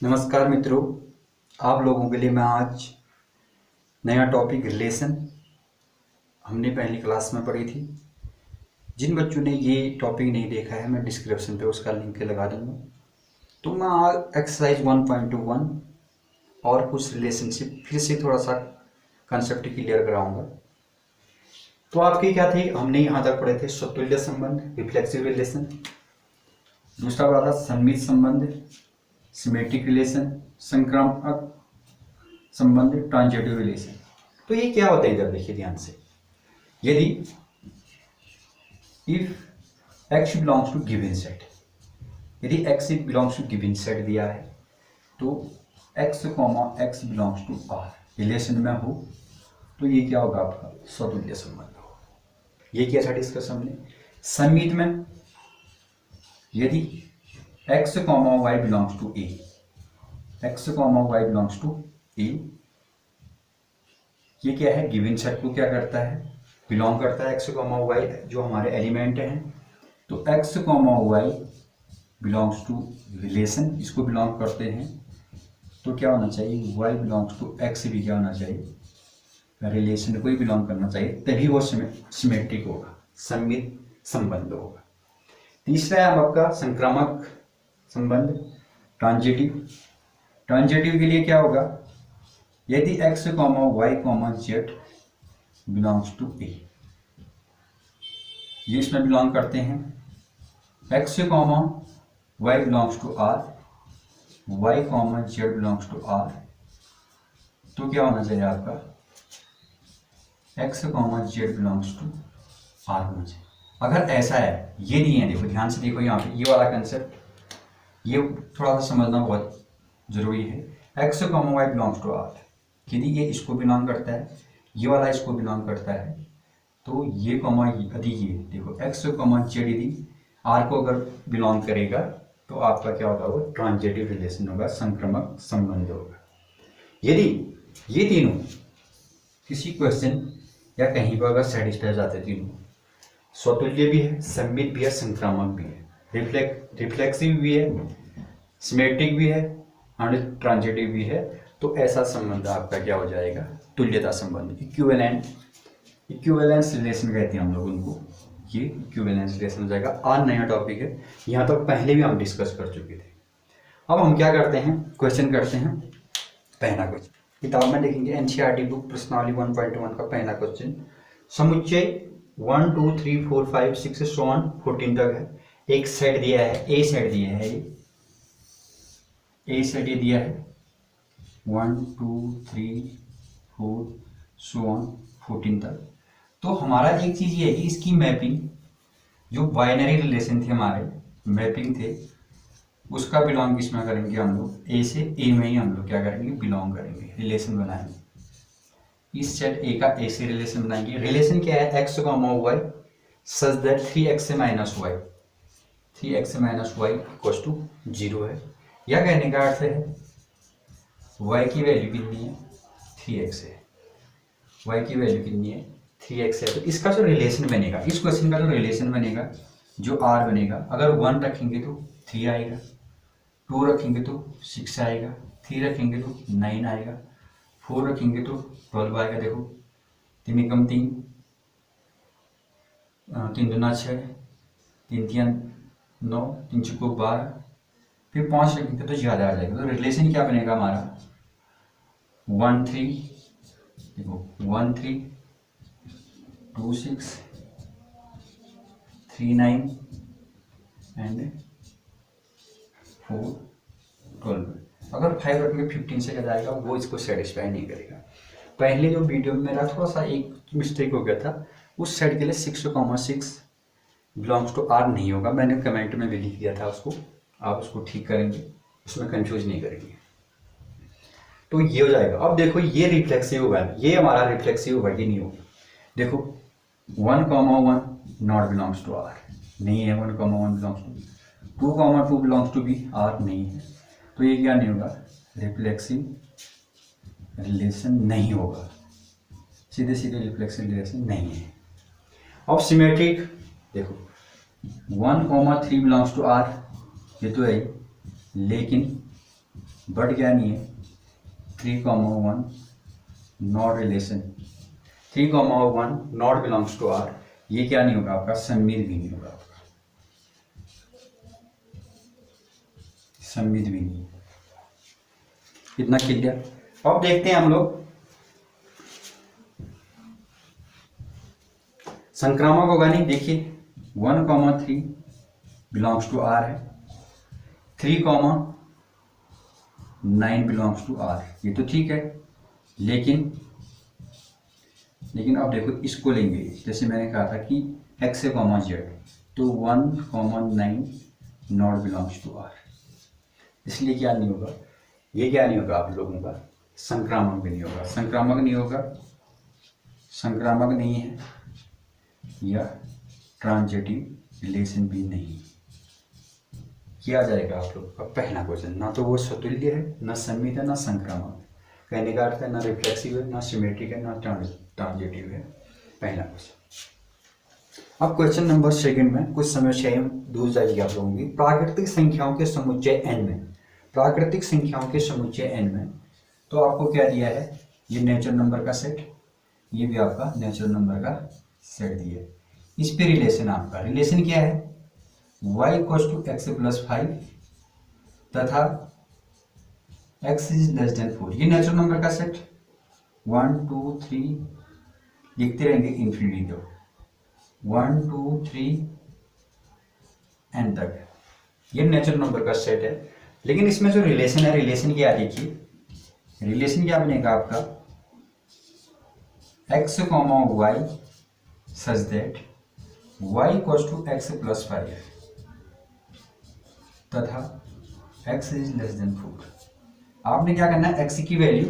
नमस्कार मित्रों, आप लोगों के लिए मैं आज नया टॉपिक रिलेशन हमने पहली क्लास में पढ़ी थी। जिन बच्चों ने ये टॉपिक नहीं देखा है मैं डिस्क्रिप्शन पे उसका लिंक लगा दूंगा। तो मैं आज एक्सरसाइज 1.1 और कुछ रिलेशनशिप फिर से थोड़ा सा कंसेप्ट क्लियर कराऊंगा। तो आपकी क्या थी, हमने यहाँ तक पढ़े थे स्वतुल्य संबंध, रिफ्लेक्सिव रिलेशन, दूसरा पढ़ा था सममित संबंध, सिमेट्रिक रिलेशन, संक्रामक संबंध, ट्रांजिटिव रिलेशन। तो ये क्या होता है, इधर देखिए ध्यान से। यदि if X belongs to given set, यदि X belongs to given set दिया है तो X X belongs to R relation में हो तो ये क्या होगा, आपका स्वतुल्य संबंध होगा। ये क्या था डिस्कस हमने। सममित में यदि X Y belongs to A, X Y belongs to A, ये क्या है, गिवन सेट को क्या करता है, बिलोंग करता है एक्स वाई जो हमारे एलिमेंट हैं। तो x Y belongs to relation, इसको बिलोंग करते हैं तो क्या होना चाहिए, वाई बिलोंग्स टू एक्स भी क्या होना चाहिए, रिलेशन को ही बिलोंग करना चाहिए, तभी वो सिमेट्रिक होगा, सममित संबंध होगा। तीसरा है आपका संक्रामक संबंध, ट्रांजिटिव। ट्रांजिटिव के लिए क्या होगा, यदि X Y Z belongs to A, ये इसमें बिलोंग करते हैं, X Y belongs to R, Y Z belongs to R, तो क्या होना चाहिए आपका, X Z belongs to R होना चाहिए। अगर ऐसा है, ये नहीं है, देखो ध्यान से देखो यहाँ पे ये वाला कंसेप्ट, ये थोड़ा सा समझना बहुत जरूरी है। X Y belongs to R, यदि ये इसको बिलोंग करता है, ये वाला इसको बिलोंग करता है, तो ये यदि ये देखो एक्स जेड यदि आर को अगर बिलोंग करेगा तो आपका क्या होगा, वो ट्रांजिटिव रिलेशन होगा, संक्रामक संबंध होगा। यदि ये तीनों किसी क्वेश्चन या कहीं पर अगर सेटिस्फाई हो जाते, तीनों स्वतुल्य भी है, सममित भी है, संक्रामक भी है, रिफ्लेक्सिव भी है, सिमेट्रिक भी है और ट्रांजिटिव भी है, तो ऐसा संबंध आपका क्या हो जाएगा, तुल्यता संबंध, इक्विवेलेंस रिलेशन कहते हैं हम लोग उनको, ये इक्विवेलेंस रिलेशन हो जाएगा। आज नया टॉपिक है, यहाँ तक पहले भी हम डिस्कस कर चुके थे। अब हम क्या करते हैं, क्वेश्चन करते हैं। पहला क्वेश्चन किताब में देखेंगे, एनसीईआरटी बुक प्रश्नावली 1.1 का पहला क्वेश्चन, समुच्चय 1 2 3 4 5 6 7 14 तक है। एक सेट दिया है, ए सेट दिया है, ए सेट ये दिया है 1 2 3 4 14 तक। तो हमारा एक चीज ये है कि इसकी मैपिंग, जो बाइनरी रिलेशन थे हमारे, मैपिंग थे, उसका बिलोंग किसमें करेंगे हम लोग, ए से ए में ही हम लोग क्या करेंगे, बिलोंग करेंगे, रिलेशन बनाएंगे। इस सेट ए का ए से रिलेशन बनाएंगे। रिलेशन क्या है, x y such that 3x minus y, 3x minus y equal to 0 है। या कहने का अर्थ है y की वैल्यू कितनी है, 3x है, y की वैल्यू कितनी है, 3x है। तो इसका जो रिलेशन बनेगा, इस क्वेश्चन का जो रिलेशन बनेगा, जो r बनेगा, अगर 1 रखेंगे तो 3 आएगा, 2 रखेंगे तो 6 आएगा, 3 रखेंगे तो 9 आएगा, 4 रखेंगे तो 12 आएगा। देखो 3 एकम 3, 3 दूना 6, 3 तिया 9, 3 चौको 12, फिर 5 रखेंगे तो ज़्यादा आ जाएगा। तो रिलेशन क्या बनेगा हमारा, 1 3, देखो 1 3 2 6 3 9 एंड 4 12। अगर 5 रखेंगे 15 से ज़्यादा आएगा, वो इसको सेटिस्फाई नहीं करेगा। पहले जो वीडियो में मेरा थोड़ा सा एक मिस्टेक हो गया था, उस सेट के लिए 6 बिलोंग्स टू आर नहीं होगा, मैंने कमेंट में भी लिख दिया था उसको, आप उसको ठीक करेंगे, उसमें कंफ्यूज नहीं करेंगे, तो ये हो जाएगा। अब देखो ये रिफ्लेक्सिव होगा, ये हमारा रिफ्लेक्सिव होगा कि नहीं होगा। देखो 1 नॉट बिलोंग्स टू आर, नहीं है, 1 बिलोंग्स टू 2 बिलोंग्स टू भी आर नहीं है, तो ये क्या नहीं होगा, रिफ्लेक्सिव रिलेशन नहीं होगा, सीधे सीधे रिफ्लेक्सिव रिलेशन नहीं है। अब सिमेट्रिक देखो 1 3 बिलोंग्स टू आर, ये तो है, लेकिन बट क्या नहीं है, 3,1 not relation, 3,1 not belongs to R, ये क्या नहीं होगा आपका, सम्मित भी नहीं होगा आपका, सम्मित भी नहीं। इतना क्लियर। अब देखते हैं हम लोग संक्रामक होगा नहीं। देखिए 1,3 बिलोंग्स टू आर है, 3,9 बिलोंग्स टू आर, ये तो ठीक है। लेकिन अब देखो इसको लेंगे, जैसे मैंने कहा था कि x से कॉमा जेड, तो 1,9 नॉट बिलोंग्स टू आर, इसलिए क्या नहीं होगा, ये क्या नहीं होगा आप लोगों का, संक्रामक भी नहीं होगा, संक्रामक नहीं होगा, संक्रामक नहीं है, या ट्रांजिटिव रिलेशन भी नहीं। क्या आ जाएगा आप लोग का पहला क्वेश्चन, ना तो वो स्वतुल्य है, ना सम्मित है, ना संक्रामक, कहने का अर्थ है ना रिफ्लेक्सिव है, ना सिमेट्रिक है, ना ट्रांजिटिव है, पहला क्वेश्चन। अब क्वेश्चन नंबर सेकंड में कुछ समस्याएं दूर जाएगी आप लोगों की। प्राकृतिक संख्याओं के समुच्चय n में, प्राकृतिक संख्याओं के समुच्चय n में, तो आपको क्या दिया है, ये नेचुरल नंबर का सेट, ये भी आपका नेचुरल नंबर का सेट दिया है। इस पे रिलेशन, आपका रिलेशन क्या है, y = x+5 तथा x < 4, ये नेचुरल नंबर का सेट 1 2 3 लिखते रहेंगे इंफिनिटी तक, 1 2 3 n तक, ये नेचुरल नंबर का सेट है। लेकिन इसमें जो रिलेशन है, रिलेशन क्या देखिए, रिलेशन क्या बनेगा आपका, x, y such that y = x+5 तथा x < 4। आपने क्या करना है, x की वैल्यू,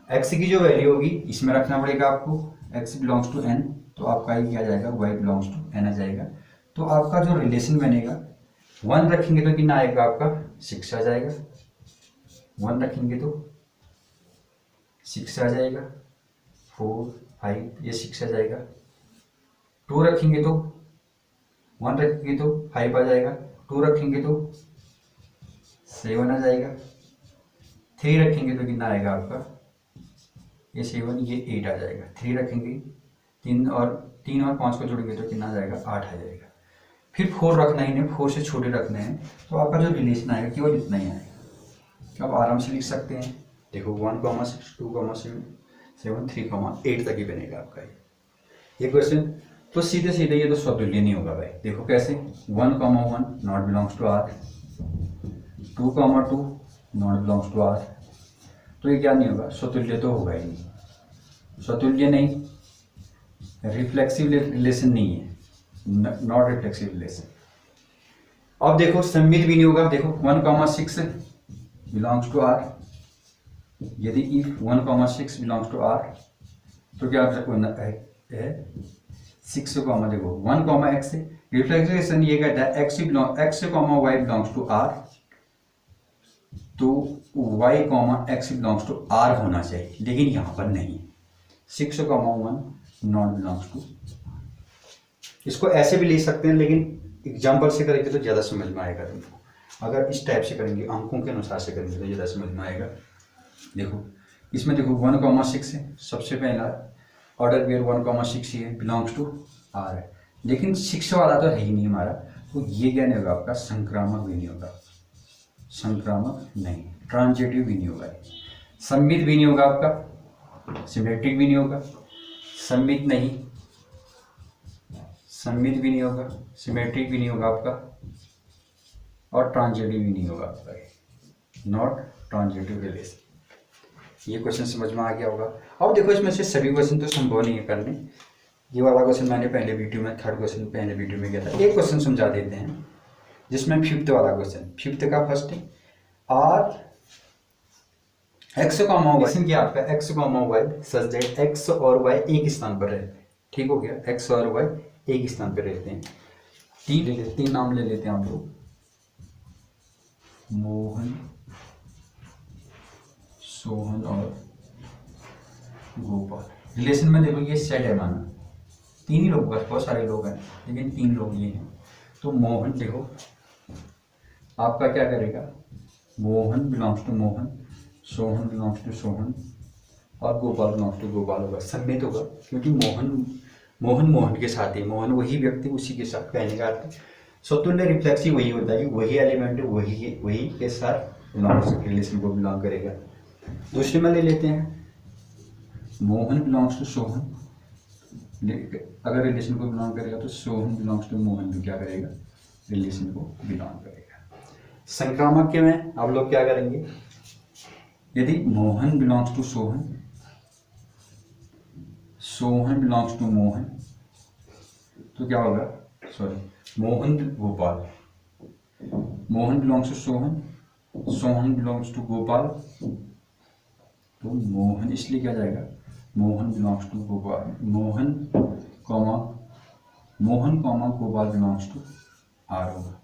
x की जो वैल्यू होगी इसमें रखना पड़ेगा आपको, x बिलोंग्स टू n, तो आपका ये क्या आ जाएगा, y बिलोंग्स टू n आ जाएगा। तो आपका जो रिलेशन बनेगा, 1 रखेंगे तो कितना आएगा आपका, 6 आ जाएगा, 1 रखेंगे तो 6 आ जाएगा, 4 5 ये 6 आ जाएगा, 2 रखेंगे तो 1 रखेंगे तो 5 आ जाएगा, 2 रखेंगे तो 7 आ जाएगा, 3 रखेंगे तो कितना आएगा आपका, ये 7 ये 8 आ जाएगा, 3 रखेंगे, 3 और 5 को जोड़ेंगे तो कितना आ जाएगा, 8 आ जाएगा। फिर 4 रखना ही नहीं, 4 से छोटे रखने हैं, तो आपका जो रिलेशन आएगा केवल इतना ही आएगा। आप आराम से लिख सकते हैं, देखो 1,6 2,7 3,8 तक ही बनेगा आपका ये क्वेश्चन। तो सीधे सीधे ये तो स्वतुल्य नहीं होगा भाई, देखो कैसे, 1,1 not belongs to R, 2,2 not belongs to R, तो ये क्या नहीं होगा, स्वतुल्य तो होगा ही नहीं, स्वतुल्य नहीं, रिफ्लेक्सिव रिलेशन नहीं है, नॉट रिफ्लेक्सिव रिलेशन। अब देखो सम्मित भी नहीं होगा, देखो 1,6 बिलोंग्स टू आर, यदि इफ 1,6 बिलोंग्स टू आर, तो क्या है 6, देखो 1,x, रिफ्लेक्शन ये कहता है x, y belongs to R, तो y, x belongs to r होना चाहिए, लेकिन यहाँ पर नहीं, 6,1 नॉट बिलोंग्स टू। इसको ऐसे भी ले सकते हैं, लेकिन एग्जाम्पल से करेंगे तो ज़्यादा समझ में आएगा तुमको। अगर इस टाइप से करेंगे, अंकों के अनुसार से करेंगे तो ज़्यादा समझ में आएगा। देखो इसमें देखो 1,6 है, सबसे पहला ऑर्डर पेयर 1,6 ही है, बिलोंग्स टू आर है, लेकिन 6 वाला तो है ही नहीं हमारा, तो ये क्या नहीं होगा आपका, संक्रामक भी नहीं होगा, संक्रामक नहीं, ट्रांजिटिव भी नहीं होगा, सम्मित भी नहीं होगा आपका, सिमेट्रिक भी नहीं होगा, सम्मित नहीं, सम्मित भी नहीं होगा, सिमेट्रिक भी नहीं होगा आपका, और ट्रांजिटिव भी नहीं होगा आपका, नॉट ट्रांजिटिव रिलेशन। ये क्वेश्चन समझ में आ गया होगा। अब देखो इसमें से सभी क्वेश्चन तो संभव नहीं है करने, ये वाला क्वेश्चन मैंने पहले वीडियो में, थर्ड क्वेश्चन पहले वीडियो में किया था। एक क्वेश्चन समझा देते हैं, जिसमें फिफ्थ वाला क्वेश्चन, फिफ्थ का फर्स्ट है, आर एक्स कॉमा वाई, क्या आपका x comma y such that x और वाई एक स्थान पर रहते हैं, ठीक हो गया, एक्स और वाई एक स्थान पर रहते हैं। तीन नाम ले लेते हैं हम लोग, मोहन, सोहन और गोपाल। रिलेशन में देखो ये सेट है माना, 3 ही लोग, बस बहुत सारे लोग हैं लेकिन 3 लोग ये हैं। तो मोहन देखो आपका क्या करेगा, Mohan belongs to Mohan, Sohan belongs to Sohan और गोपाल बिलोंग्स टू गोपाल होगा, सम्मिलित होगा क्योंकि मोहन के साथ है, मोहन वही व्यक्ति उसी के साथ, कहने का अर्थ स्वतुल्य रिफ्लेक्सिव वही होता है कि वही एलिमेंट वही के साथ रिलेशन को बिलोंग करेगा। दूसरे में ले लेते हैं, मोहन बिलोंग्स टू सोहन, अगर रिलेशन को बिलोंग करेगा तो सोहन बिलोंग्स टू मोहन भी क्या करेगा, रिलेशन को बिलोंग करेगा। संक्रामक के में आप लोग क्या करेंगे, यदि Mohan belongs to Sohan, Sohan belongs to Mohan, तो क्या होगा, sorry Mohan Gopal, Mohan belongs to Sohan, Sohan belongs to Gopal, तो मोहन इसलिए क्या जाएगा, Mohan belongs to Gopal, Mohan comma Gopal belongs to R होगा,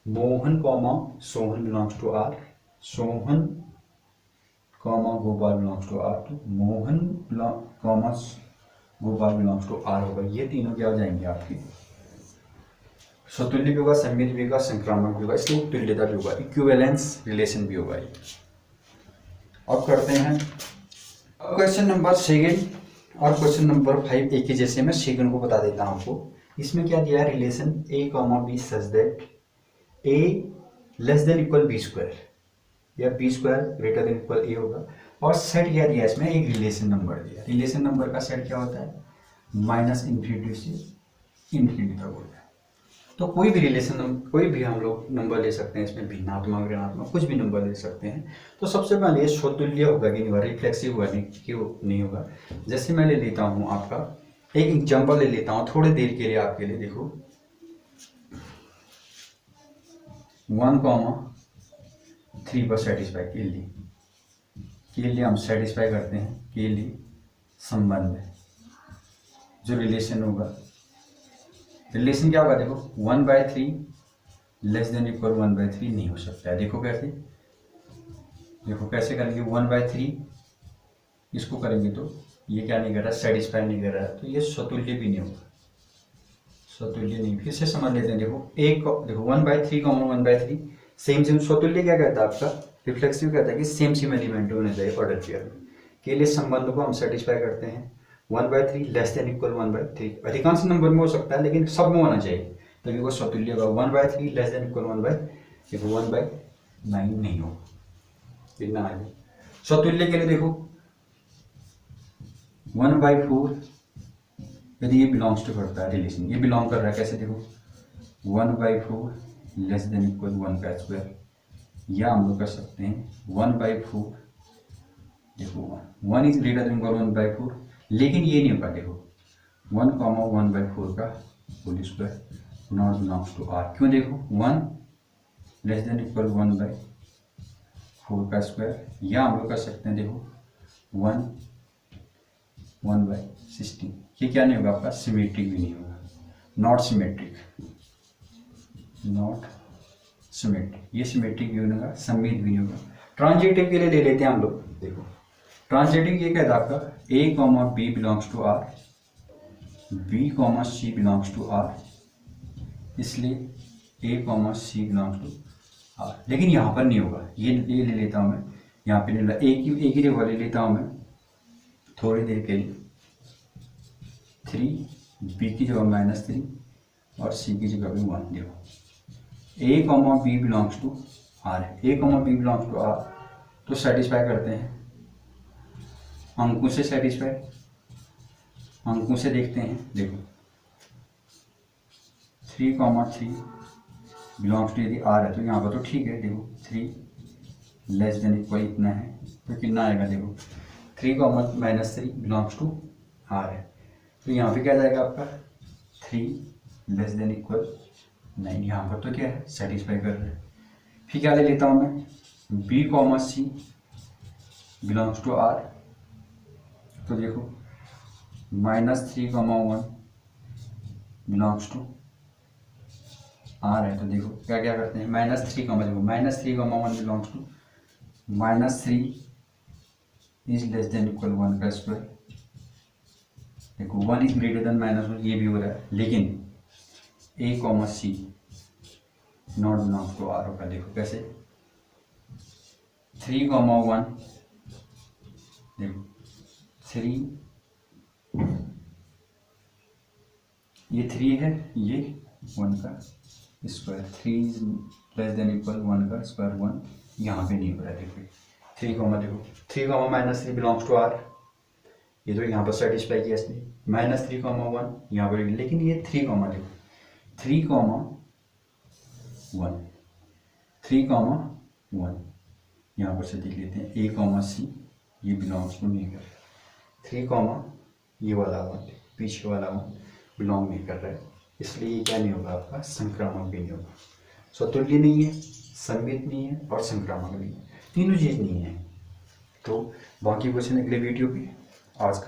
Mohan comma Sohan belongs to R, Sohan comma Gopal belongs to R, तो Mohan comma Gopal belongs to R होगा। ये तीनों क्या हो जाएंगे आपके, स्वतुल्य भी होगा, सम्मिलित भी होगा, संक्रामक भी होगा, इसलिए तुल्यता भी होगा, इक्विवेलेंस रिलेशन भी होगा ये। अब करते हैं क्वेश्चन नंबर 2 और क्वेश्चन नंबर 5 एक ही जैसे, मैं सेकंड को बता देता हूं आपको। इसमें क्या दिया है, relation a comma B such that a less than equal B square या B square greater than equal a होगा। और सेट क्या दिया है, इसमें एक रिलेशन नंबर दिया, रिलेशन नंबर का सेट क्या होता है, -∞ से इन्फिनिटी तक होता है। तो कोई भी रिलेशन, कोई भी हम लोग नंबर ले सकते हैं, इसमें भिन्नात्मक ऋणात्मक कुछ भी नंबर ले सकते हैं। तो सबसे पहले स्वतुल्य होगा कि नहीं होगा, रिफ्लेक्सिव होगा क्यों नहीं होगा। जैसे मैं ले लेता हूँ आपका एक एग्जांपल ले लेता हूँ थोड़ी देर के लिए आपके लिए, देखो 1,3 पर सेटिस्फाई के लिए हम सेटिस्फाई करते हैं, के लिए संबंध जो रिलेशन होगा, रिलेशन क्या होगा, देखो 1/3 लेस देन इक्वल 1/3 नहीं हो सकता है। देखो कैसे, देखो कैसे करेंगे, 1/3 इसको करेंगे तो ये क्या नहीं कर रहा, सेटिस्फाई नहीं कर रहा है, तो ये स्वतुल्य भी नहीं होगा, स्वतुल्य नहीं। फिर से समझ लेते हैं, देखो एक देखो 1/3 कॉमन 1/3 सेम स्वतुल्य क्या कहता है आपका, रिफ्लेक्सिव कहता है कि सेम एलिमेंट होने चाहिए ऑर्डर पेयर में। के लिए संबंध को हम सेटिस्फाई करते हैं 1/3 लेस देन इक्वल 1/3, अधिकांश नंबर में हो सकता है लेकिन सब में होना चाहिए, तभी वो स्वतुल्य होगा। 1/3 लेस देन इक्वल 1/9 नहीं होगा, इतना आगे। स्वतुल्य के लिए देखो 1/4 यदि ये बिलोंग्स टू करता है, रिलेशन ये बिलोंग कर रहा है, कैसे देखो 1/4 लेस देन इक्वल 1/2, या हम लोग कर सकते हैं 1/4 देखो 1 इज ग्रेटर देन इक्वल 1/4, लेकिन ये नहीं होगा, देखो 1,1/4 का whole square not belongs to R, क्यों, देखो 1 लेस देन इक्वल 1/4 का स्क्वायर, या हम लोग कर सकते हैं देखो 1/16, ये क्या नहीं होगा आपका, सिमेट्रिक भी नहीं होगा, नॉट सिमेट्रिक, ये सिमेट्रिक भी नहीं होगा, सम्मिलित भी नहीं होगा। ट्रांजिटिव के लिए ले लेते हैं हम लोग, देखो ट्रांजिटिव ये कहता है आपका a comma b belongs to R, b comma c belongs to R, इसलिए a comma c belongs to R, लेकिन यहाँ पर नहीं होगा, ये ले लेता हूँ मैं, यहाँ पे नहीं, एक ही जगह ले लेता हूँ मैं थोड़ी देर के लिए, 3 b की जगह -3 और c की जगह भी 1, देखो a comma b belongs to R है, a comma b belongs to R, तो सेटिस्फाई करते हैं अंकों से, सेटिस्फाई अंकों से देखते हैं, देखो 3,3 बिलोंग्स टू, यदि आर है तो यहाँ पर तो ठीक है, देखो 3 लेस देन इक्वल इतना है तो कितना आएगा, देखो 3,-3 बिलोंग्स टू आर है, तो यहाँ पे क्या जाएगा आपका 3 लेस देन इक्वल 9, यहाँ पर तो क्या है, सेटिस्फाई कर रहे हैं। फिर क्या ले लेता हूँ मैं, b comma c belongs to R, तो देखो -3,1 बिलोंग्स टू आर है, तो देखो क्या क्या करते हैं, -3, देखो -3,1 belongs to -3 is less than equal 1 का स्क्वायर, देखो 1 इज ग्रेटर देन -1, ये भी हो रहा है, लेकिन a comma c not belongs to R होगा, देखो कैसे 3,1 देखो 3, ये 3 है, ये 1 का स्क्वायर, 3 < 1 का स्क्वायर 1 यहाँ पे नहीं हो रहा है। देखो 3 कॉमा, देखो 3 कॉमा -3 बिलोंग्स टू आर, ये तो यहाँ पर सेटिस्फाई किया इसने। -3,1 यहाँ पर, लेकिन ये 3 कॉमा, देखो 3,1 3,1 यहाँ पर से देख लेते हैं, A, C ये बिलोंग्स टू नहीं कर रहा, 3 कॉमा ये वाला 1 पीछे वाला 1 बिलोंग नहीं कर रहा है, इसलिए ये क्या नहीं होगा आपका, संक्रामक भी नहीं होगा। स्वतुल्य नहीं है, सममित नहीं है और संक्रामक नहीं है, तीनों चीज़ नहीं है। तो बाकी क्वेश्चन अगले वीडियो पे। आज का